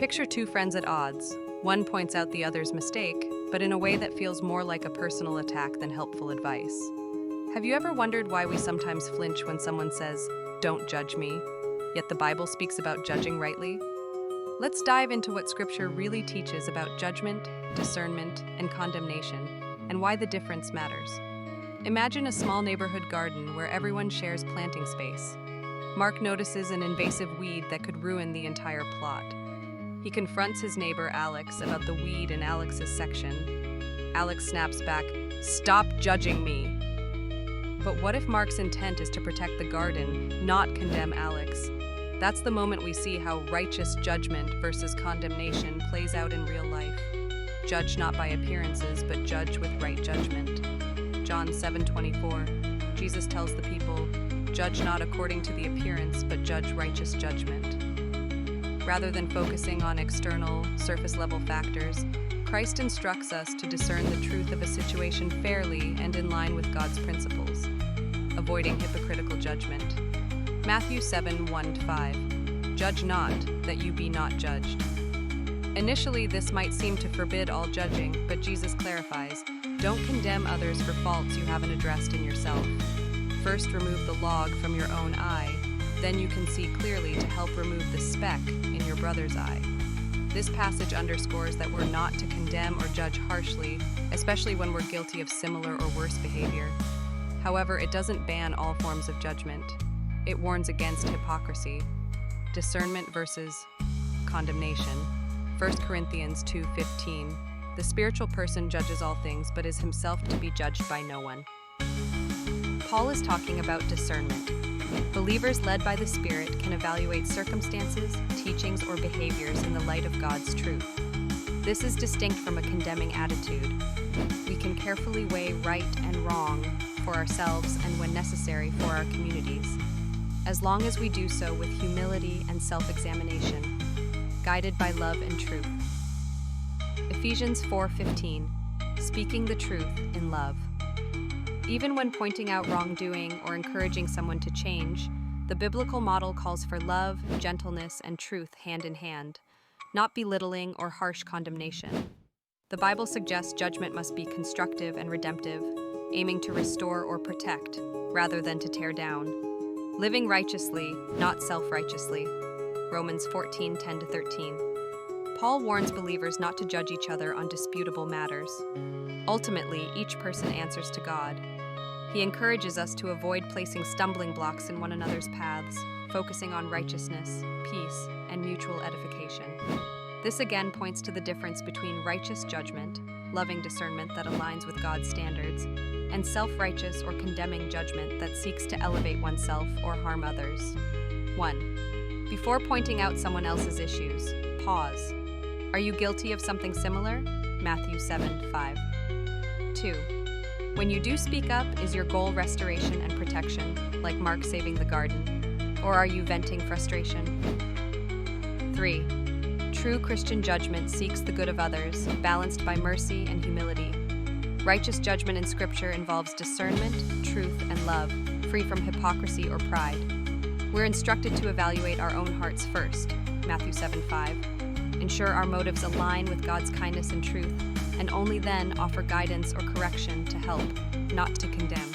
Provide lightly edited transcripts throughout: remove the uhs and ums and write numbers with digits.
Picture two friends at odds. One points out the other's mistake, but in a way that feels more like a personal attack than helpful advice. Have you ever wondered why we sometimes flinch when someone says, "Don't judge me," yet the Bible speaks about judging rightly? Let's dive into what Scripture really teaches about judgment, discernment, and condemnation, and why the difference matters. Imagine a small neighborhood garden where everyone shares planting space. Mark notices an invasive weed that could ruin the entire plot. He confronts his neighbor Alex about the weed in Alex's section. Alex snaps back, "Stop judging me." But what if Mark's intent is to protect the garden, not condemn Alex? That's the moment we see how righteous judgment versus condemnation plays out in real life. Judge not by appearances, but judge with right judgment. John 7:24, Jesus tells the people, "Judge not according to the appearance, but judge righteous judgment." Rather than focusing on external, surface-level factors, Christ instructs us to discern the truth of a situation fairly and in line with God's principles, avoiding hypocritical judgment. Matthew 7:1-5, "Judge not, that you be not judged." Initially, this might seem to forbid all judging, but Jesus clarifies, "Don't condemn others for faults you haven't addressed in yourself. First remove the log from your own eye, then you can see clearly to help remove the speck in your brother's eye." This passage underscores that we're not to condemn or judge harshly, especially when we're guilty of similar or worse behavior. However, it doesn't ban all forms of judgment. It warns against hypocrisy, discernment versus condemnation. 1 Corinthians 2:15, "The spiritual person judges all things, but is himself to be judged by no one." Paul is talking about discernment. Believers led by the Spirit can evaluate circumstances, teachings, or behaviors in the light of God's truth. This is distinct from a condemning attitude. We can carefully weigh right and wrong for ourselves and, when necessary, for our communities, as long as we do so with humility and self-examination, guided by love and truth. Ephesians 4:15, "Speaking the truth in love." Even when pointing out wrongdoing or encouraging someone to change, the biblical model calls for love, gentleness, and truth hand in hand, not belittling or harsh condemnation. The Bible suggests judgment must be constructive and redemptive, aiming to restore or protect, rather than to tear down. Living righteously, not self-righteously. Romans 14:10-13. Paul warns believers not to judge each other on disputable matters. Ultimately, each person answers to God. He encourages us to avoid placing stumbling blocks in one another's paths, focusing on righteousness, peace, and mutual edification. This again points to the difference between righteous judgment, loving discernment that aligns with God's standards, and self-righteous or condemning judgment that seeks to elevate oneself or harm others. 1. Before pointing out someone else's issues, pause. Are you guilty of something similar? Matthew 7:5. 2. When you do speak up, is your goal restoration and protection, like Mark saving the garden? Or are you venting frustration? 3. True Christian judgment seeks the good of others, balanced by mercy and humility. Righteous judgment in Scripture involves discernment, truth, and love, free from hypocrisy or pride. We're instructed to evaluate our own hearts first, Matthew 7:5. Ensure our motives align with God's kindness and truth, and only then offer guidance or correction to help, not to condemn.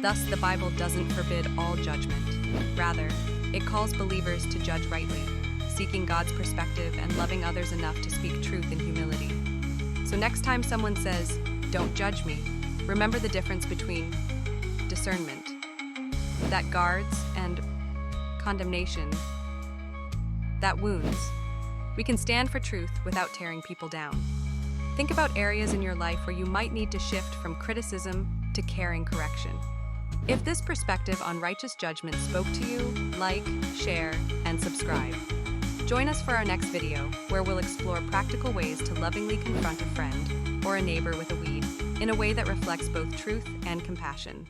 Thus, the Bible doesn't forbid all judgment. Rather, it calls believers to judge rightly, seeking God's perspective and loving others enough to speak truth in humility. So next time someone says, "Don't judge me," remember the difference between discernment, that guards, and condemnation, that wounds. We can stand for truth without tearing people down. Think about areas in your life where you might need to shift from criticism to caring correction. If this perspective on righteous judgment spoke to you, like, share, and subscribe. Join us for our next video, where we'll explore practical ways to lovingly confront a friend or a neighbor with a weed in a way that reflects both truth and compassion.